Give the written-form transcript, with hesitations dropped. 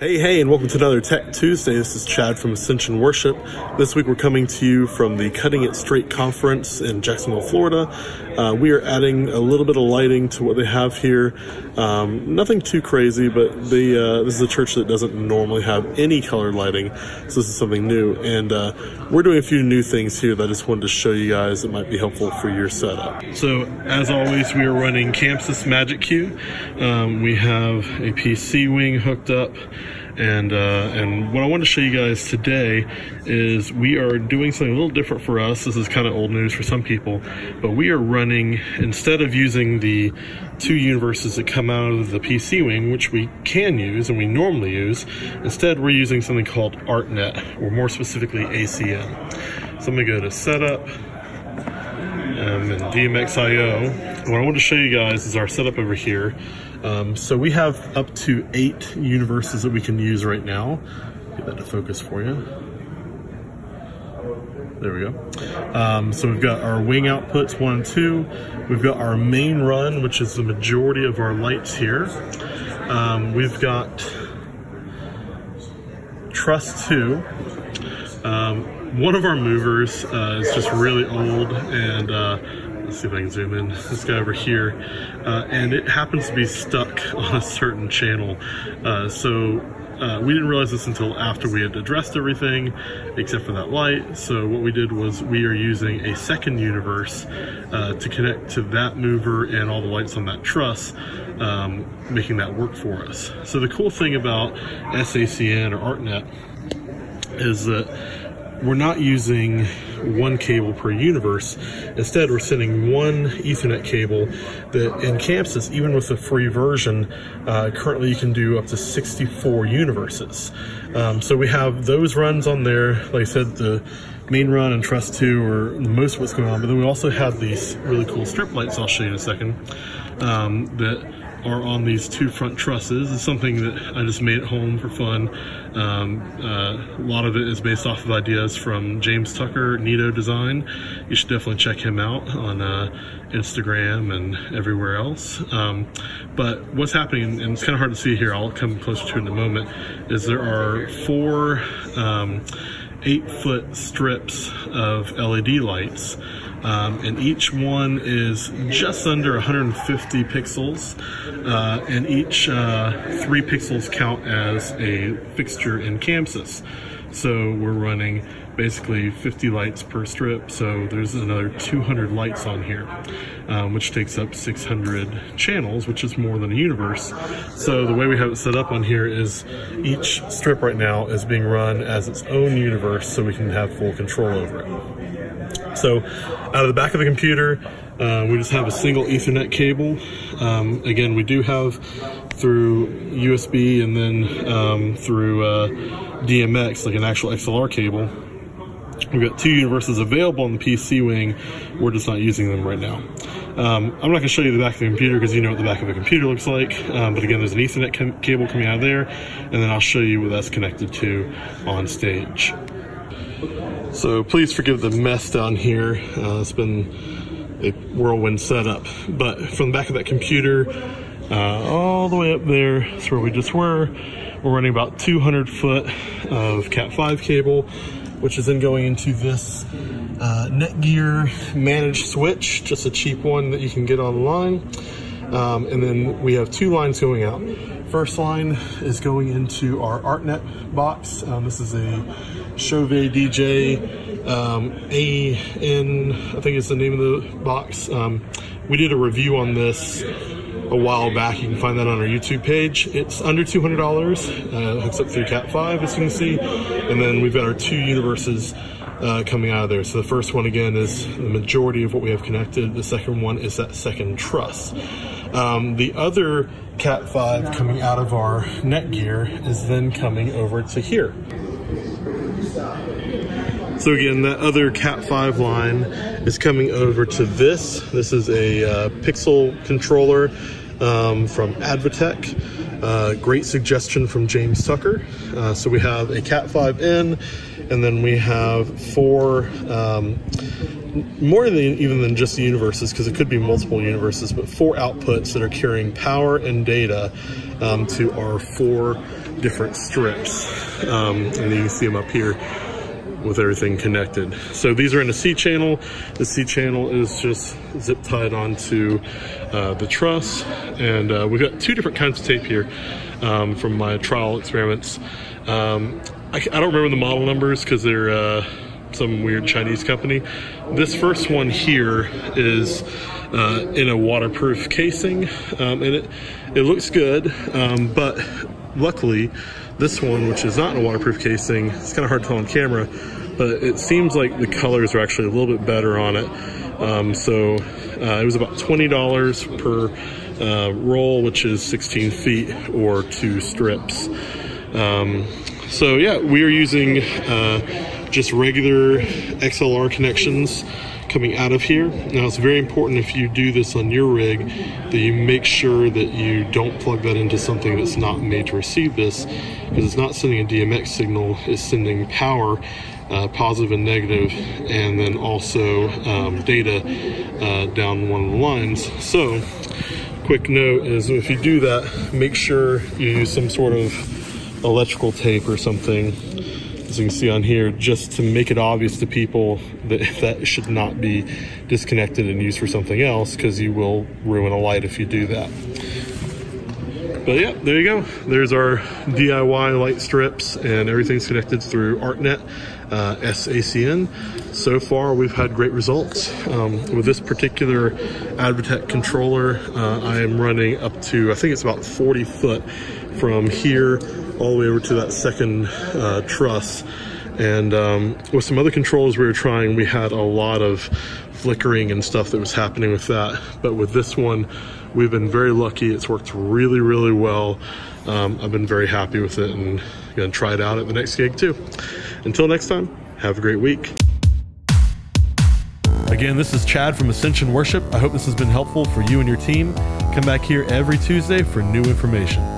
Hey, and welcome to another Tech Tuesday. This is Chad from Ascension Worship. This week we're coming to you from the Cutting It Straight conference in Jacksonville, Florida. We are adding a little bit of lighting to what they have here. Nothing too crazy, but this is a church that doesn't normally have any colored lighting, so this is something new. And we're doing a few new things here that I just wanted to show you guys that might be helpful for your setup. So, as always, we are running ChamSys MagicQ. We have a PC wing hooked up. And what I want to show you guys today is we are doing something a little different for us. This is kind of old news for some people, but we are running, instead of using the two universes that come out of the PC wing, which we can use and we normally use, instead we're using something called Artnet, or more specifically ACN. So I'm going to go to Setup and DMX.io. What I want to show you guys is our setup over here. So we have up to 8 universes that we can use right now. Get that to focus for you. There we go. So we've got our wing outputs 1 and 2. We've got our main run, which is the majority of our lights here. We've got truss 2. One of our movers is just really old, and let's see if I can zoom in. This guy over here, and it happens to be stuck on a certain channel. So we didn't realize this until after we had addressed everything except for that light. So what we did was we are using a second universe to connect to that mover and all the lights on that truss, making that work for us. So the cool thing about sACN or Artnet is that we're not using one cable per universe. Instead, we're sending one Ethernet cable that in ChamSys, even with the free version, currently you can do up to 64 universes. So we have those runs on there. Like I said, the main run and truss 2 are most of what's going on, but then we also have these really cool strip lights I'll show you in a second that are on these 2 front trusses. It's something that I just made at home for fun. A lot of it is based off of ideas from James Tucker, Nito Design. You should definitely check him out on Instagram and everywhere else. But what's happening, and it's kind of hard to see here, I'll come closer to it in a moment, is there are 4 8-foot strips of LED lights. And each one is just under 150 pixels, and each 3 pixels count as a fixture in ChamSys. So we're running basically 50 lights per strip, so there's another 200 lights on here, which takes up 600 channels, which is more than a universe. So the way we have it set up on here is each strip right now is being run as its own universe, so we can have full control over it. So out of the back of the computer, we just have a single Ethernet cable. Again, we do have through USB and then through DMX, like an actual XLR cable. We've got 2 universes available on the PC wing. We're just not using them right now. I'm not going to show you the back of the computer because you know what the back of a computer looks like. But again, there's an Ethernet cable coming out of there, and then I'll show you what that's connected to on stage. So please forgive the mess down here. It's been a whirlwind setup. But from the back of that computer, all the way up there, that's where we just were. We're running about 200 foot of Cat5 cable, which is then going into this Netgear managed switch, just a cheap one that you can get online. And then we have 2 lines going out. First line is going into our Artnet box. This is a Chauvet DJ AN, I think is the name of the box. We did a review on this a while back. You can find that on our YouTube page. It's under $200. It hooks up through Cat5, as you can see. And then we've got our 2 universes coming out of there. So the first one, again, is the majority of what we have connected. The second one is that second truss. The other Cat5 coming out of our Netgear is then coming over to here. So again, that other Cat5 line is coming over to this. This is a Pixel controller from Advotech. Great suggestion from James Tucker. So we have a Cat5 in, and then we have 4, more even than just the universes, because it could be multiple universes, but 4 outputs that are carrying power and data to our 4 different strips, and you can see them up here with everything connected. So these are in a C channel. The C channel is just zip tied onto the truss, and we've got two different kinds of tape here from my trial experiments. I don't remember the model numbers because they're some weird Chinese company. This first one here is in a waterproof casing, and it looks good, but luckily this one, which is not in a waterproof casing, it's kind of hard to tell on camera, but it seems like the colors are actually a little bit better on it. So it was about $20 per roll, which is 16 feet or 2 strips. So yeah, we are using just regular XLR connections coming out of here. Now it's very important if you do this on your rig that you make sure that you don't plug that into something that's not made to receive this, because it's not sending a DMX signal, it's sending power, positive and negative, and then also data down one of the lines. So quick note is, if you do that, make sure you use some sort of electrical tape or something, as you can see on here, just to make it obvious to people that should not be disconnected and used for something else, because you will ruin a light if you do that. But yeah, there you go. There's our DIY light strips, and everything's connected through Artnet, sACN. So far, we've had great results. With this particular Advotech controller, I am running up to, I think it's about 40 foot from here all the way over to that second truss. And with some other controllers we were trying, we had a lot of flickering and stuff that was happening with that. But with this one, we've been very lucky. It's worked really, really well. I've been very happy with it, and gonna try it out at the next gig too. Until next time, have a great week. Again, this is Chad from Ascension Worship. I hope this has been helpful for you and your team. Come back here every Tuesday for new information.